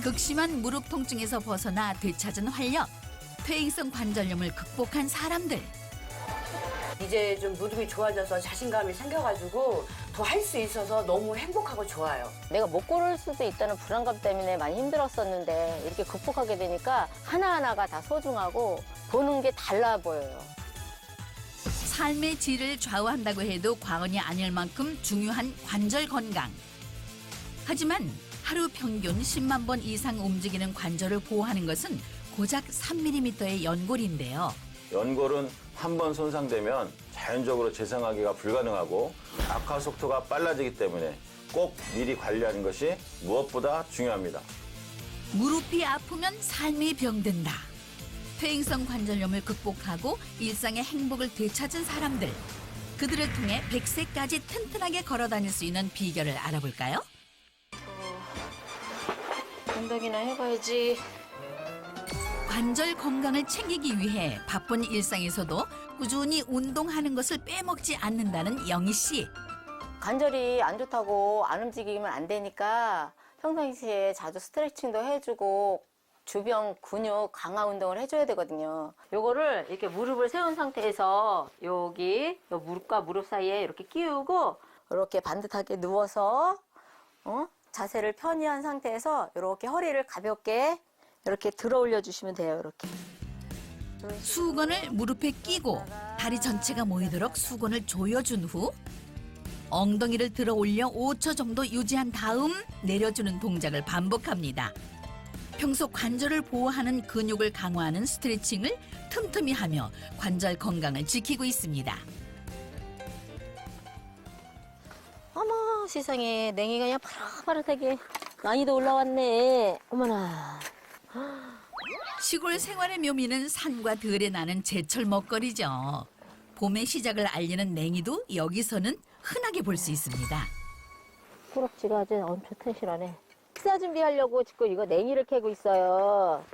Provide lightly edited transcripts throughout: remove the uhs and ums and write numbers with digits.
극심한 무릎 통증에서 벗어나 되찾은 활력, 퇴행성 관절염을 극복한 사람들. 이제 좀 무릎이 좋아져서 자신감이 생겨가지고 더 할 수 있어서 너무 행복하고 좋아요. 내가 못 걸을 수도 있다는 불안감 때문에 많이 힘들었었는데 이렇게 극복하게 되니까 하나하나가 다 소중하고 보는 게 달라 보여요. 삶의 질을 좌우한다고 해도 과언이 아닐 만큼 중요한 관절 건강. 하지만 하루 평균 10만 번 이상 움직이는 관절을 보호하는 것은 고작 3mm의 연골인데요. 연골은 한 번 손상되면 자연적으로 재생하기가 불가능하고 악화 속도가 빨라지기 때문에 꼭 미리 관리하는 것이 무엇보다 중요합니다. 무릎이 아프면 삶이 병든다. 퇴행성 관절염을 극복하고 일상의 행복을 되찾은 사람들. 그들을 통해 100세까지 튼튼하게 걸어 다닐 수 있는 비결을 알아볼까요? 운동이나 해봐야지. 관절 건강을 챙기기 위해 바쁜 일상에서도 꾸준히 운동하는 것을 빼먹지 않는다는 영희 씨. 관절이 안 좋다고 안 움직이면 안 되니까 평상시에 자주 스트레칭도 해주고 주변 근육 강화 운동을 해줘야 되거든요. 요거를 이렇게 무릎을 세운 상태에서 여기 요 무릎과 무릎 사이에 이렇게 끼우고 이렇게 반듯하게 누워서 자세를 편히 한 상태에서 이렇게 허리를 가볍게 이렇게 들어 올려 주시면 돼요. 이렇게. 수건을 무릎에 끼고 다리 전체가 모이도록 수건을 조여준 후 엉덩이를 들어 올려 5초 정도 유지한 다음 내려주는 동작을 반복합니다. 평소 관절을 보호하는 근육을 강화하는 스트레칭을 틈틈이 하며 관절 건강을 지키고 있습니다. 어머 세상에 냉이가 그냥 파릇파릇하게 많이도 올라왔네. 어머나. 시골 생활의 묘미는 산과 들에 나는 제철 먹거리죠. 봄의 시작을 알리는 냉이도 여기서는 흔하게 볼 수 있습니다. 꾸럭지가 아주 엄청 튼실하네. 식사 준비하려고 지금 이거 냉이를 캐고 있어요.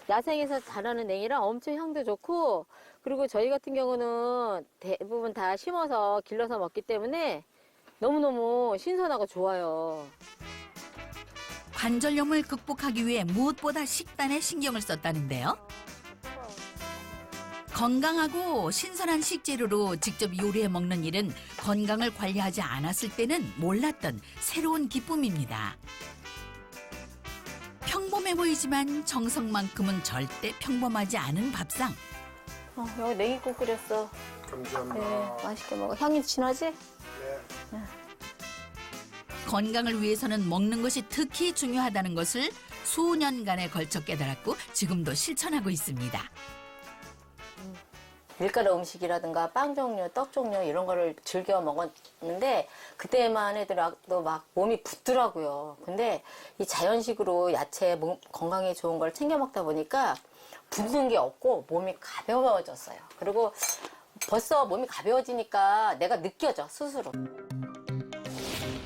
야생에서 자라는 냉이라 엄청 향도 좋고 그리고 저희 같은 경우는 대부분 다 심어서 길러서 먹기 때문에 너무너무 신선하고 좋아요. 관절염을 극복하기 위해 무엇보다 식단에 신경을 썼다는데요. 건강하고 신선한 식재료로 직접 요리해 먹는 일은 건강을 관리하지 않았을 때는 몰랐던 새로운 기쁨입니다. 평범해 보이지만 정성만큼은 절대 평범하지 않은 밥상. 여기 냉이국 끓였어. 감사합니다. 네, 맛있게 먹어. 향이 진하지? 네. 건강을 위해서는 먹는 것이 특히 중요하다는 것을 수년간에 걸쳐 깨달았고 지금도 실천하고 있습니다. 밀가루 음식이라든가 빵 종류, 떡 종류 이런 거를 즐겨 먹었는데 그때만 해도 막 몸이 붓더라고요. 근데 이 자연식으로 야채 몸 건강에 좋은 걸 챙겨 먹다 보니까 붓는 게 없고 몸이 가벼워졌어요. 그리고 벌써 몸이 가벼워지니까 내가 느껴져 스스로.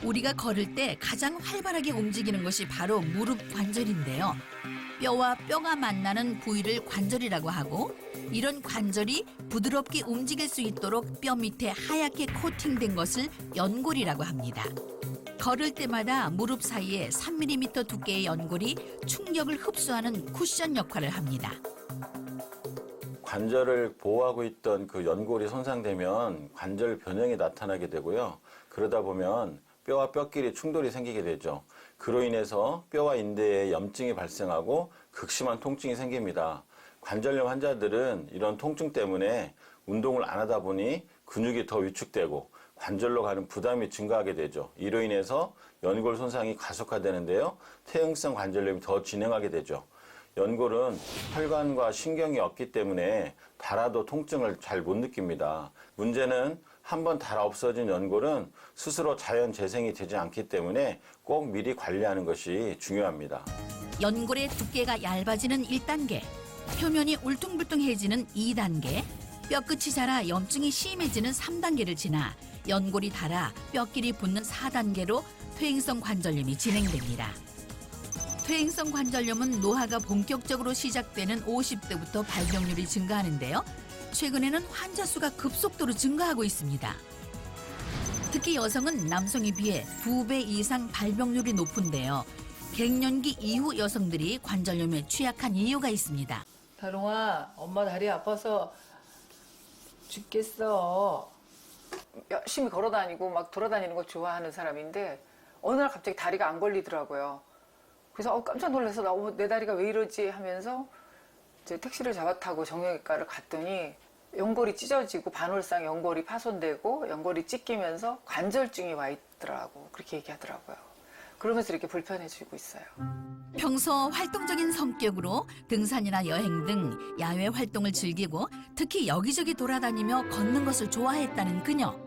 우리가 걸을 때 가장 활발하게 움직이는 것이 바로 무릎 관절인데요. 뼈와 뼈가 만나는 부위를 관절이라고 하고 이런 관절이 부드럽게 움직일 수 있도록 뼈 밑에 하얗게 코팅된 것을 연골이라고 합니다. 걸을 때마다 무릎 사이에 3mm 두께의 연골이 충격을 흡수하는 쿠션 역할을 합니다. 관절을 보호하고 있던 그 연골이 손상되면 관절 변형이 나타나게 되고요. 그러다 보면 뼈와 뼈끼리 충돌이 생기게 되죠. 그로 인해서 뼈와 인대에 염증이 발생하고 극심한 통증이 생깁니다. 관절염 환자들은 이런 통증 때문에 운동을 안 하다 보니 근육이 더 위축되고 관절로 가는 부담이 증가하게 되죠. 이로 인해서 연골 손상이 가속화되는데요. 퇴행성 관절염이 더 진행하게 되죠. 연골은 혈관과 신경이 없기 때문에 달아도 통증을 잘 못 느낍니다. 문제는 한번 달아 없어진 연골은 스스로 자연 재생이 되지 않기 때문에 꼭 미리 관리하는 것이 중요합니다. 연골의 두께가 얇아지는 1단계, 표면이 울퉁불퉁해지는 2단계, 뼈끝이 자라 염증이 심해지는 3단계를 지나 연골이 닳아 뼈끼리 붙는 4단계로 퇴행성 관절염이 진행됩니다. 퇴행성 관절염은 노화가 본격적으로 시작되는 50대부터 발병률이 증가하는데요. 최근에는 환자 수가 급속도로 증가하고 있습니다. 특히 여성은 남성에 비해 2배 이상 발병률이 높은데요. 갱년기 이후 여성들이 관절염에 취약한 이유가 있습니다. 다롱아, 엄마 다리 아파서 죽겠어. 열심히 걸어다니고 막 돌아다니는 거 좋아하는 사람인데 어느 날 갑자기 다리가 안 걸리더라고요. 그래서 깜짝 놀라서 내 다리가 왜 이러지 하면서 이제 택시를 타고 정형외과를 갔더니 연골이 찢어지고 반월상 연골이 파손되고 연골이 찢기면서 관절증이 와 있더라고. 그렇게 얘기하더라고요. 그러면서 이렇게 불편해지고 있어요. 평소 활동적인 성격으로 등산이나 여행 등 야외 활동을 즐기고 특히 여기저기 돌아다니며 걷는 것을 좋아했다는 그녀.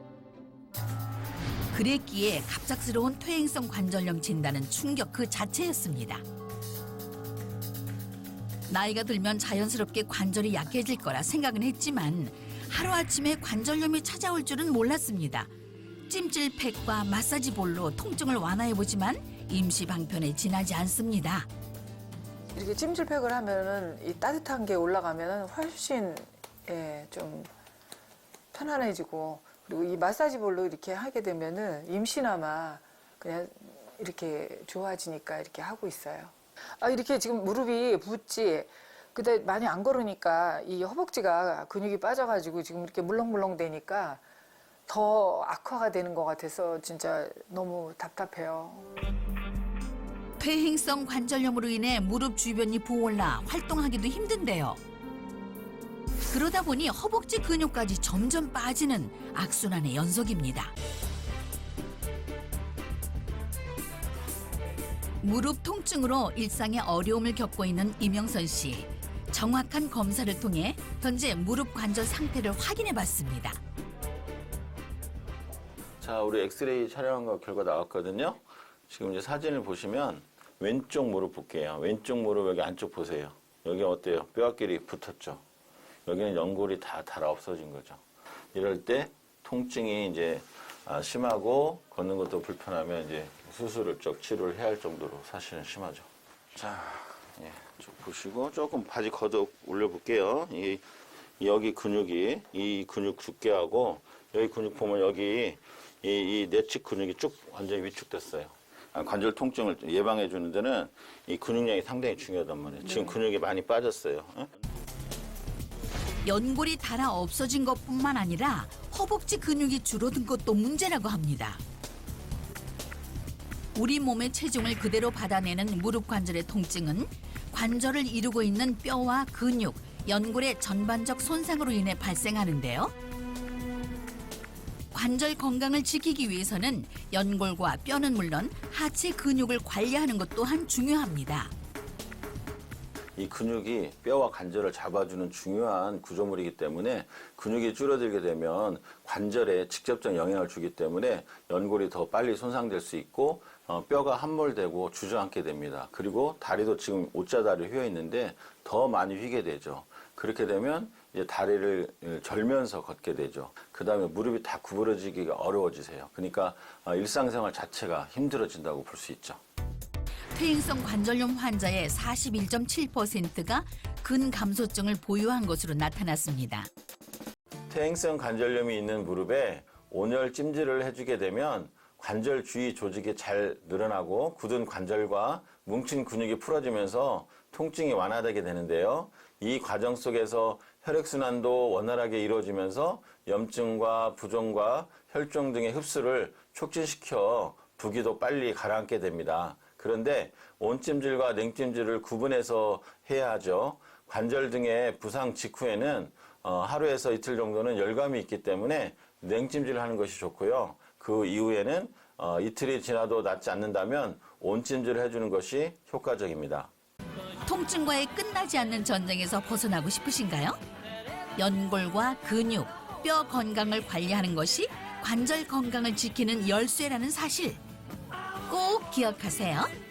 그랬기에 갑작스러운 퇴행성 관절염 진단은 충격 그 자체였습니다. 나이가 들면 자연스럽게 관절이 약해질 거라 생각은 했지만 하루아침에 관절염이 찾아올 줄은 몰랐습니다. 찜질팩과 마사지볼로 통증을 완화해보지만 임시 방편에 지나지 않습니다. 이렇게 찜질팩을 하면은 이 따뜻한 게 올라가면은 훨씬 좀 편안해지고 그리고 이 마사지볼로 이렇게 하게 되면은 임시나마 그냥 이렇게 좋아지니까 이렇게 하고 있어요. 이렇게 지금 무릎이 붓지. 근데 많이 안 걸으니까 이 허벅지가 근육이 빠져가지고 지금 이렇게 물렁물렁 되니까 더 악화가 되는 것 같아서 진짜 너무 답답해요. 퇴행성 관절염으로 인해 무릎 주변이 부어올라 활동하기도 힘든데요. 그러다 보니 허벅지 근육까지 점점 빠지는 악순환의 연속입니다. 무릎 통증으로 일상에 어려움을 겪고 있는 이명선 씨. 정확한 검사를 통해 현재 무릎 관절 상태를 확인해 봤습니다. 자, 우리 엑스레이 촬영한 거 결과 나왔거든요. 지금 이제 사진을 보시면 왼쪽 무릎 볼게요. 왼쪽 무릎 여기 안쪽 보세요. 여기 어때요? 뼈끼리 붙었죠. 여기는 연골이 다 달아 없어진 거죠. 이럴 때 통증이 이제 심하고 걷는 것도 불편하면 이제 수술을 쪽 치료를 해야 할 정도로 사실은 심하죠. 자, 쭉 보시고 조금 바지 걷어 올려볼게요. 여기 근육이 이 근육 두께하고 여기 근육 보면 여기 이 내측 근육이 쭉 완전히 위축됐어요. 관절 통증을 예방해 주는 데는 이 근육량이 상당히 중요하단 말이에요. 지금 근육이 많이 빠졌어요. 연골이 닳아 없어진 것뿐만 아니라 허벅지 근육이 줄어든 것도 문제라고 합니다. 우리 몸의 체중을 그대로 받아내는 무릎 관절의 통증은 관절을 이루고 있는 뼈와 근육, 연골의 전반적 손상으로 인해 발생하는데요. 관절 건강을 지키기 위해서는 연골과 뼈는 물론 하체 근육을 관리하는 것 또한 중요합니다. 이 근육이 뼈와 관절을 잡아주는 중요한 구조물이기 때문에 근육이 줄어들게 되면 관절에 직접적 영향을 주기 때문에 연골이 더 빨리 손상될 수 있고 뼈가 함몰되고 주저앉게 됩니다. 그리고 다리도 지금 O자다리 휘어 있는데 더 많이 휘게 되죠. 그렇게 되면 이제 다리를 절면서 걷게 되죠. 그 다음에 무릎이 다 구부러지기가 어려워지세요. 그러니까 일상생활 자체가 힘들어진다고 볼 수 있죠. 퇴행성 관절염 환자의 41.7%가 근감소증을 보유한 것으로 나타났습니다. 퇴행성 관절염이 있는 무릎에 온열 찜질을 해주게 되면 관절 주위 조직이 잘 늘어나고 굳은 관절과 뭉친 근육이 풀어지면서 통증이 완화되게 되는데요. 이 과정 속에서 혈액순환도 원활하게 이루어지면서 염증과 부종과 혈종 등의 흡수를 촉진시켜 부기도 빨리 가라앉게 됩니다. 그런데 온찜질과 냉찜질을 구분해서 해야 하죠. 관절 등의 부상 직후에는 하루에서 이틀 정도는 열감이 있기 때문에 냉찜질을 하는 것이 좋고요. 그 이후에는 이틀이 지나도 낫지 않는다면 온찜질을 해주는 것이 효과적입니다. 통증과의 끝나지 않는 전쟁에서 벗어나고 싶으신가요? 연골과 근육, 뼈 건강을 관리하는 것이 관절 건강을 지키는 열쇠라는 사실 꼭 기억하세요.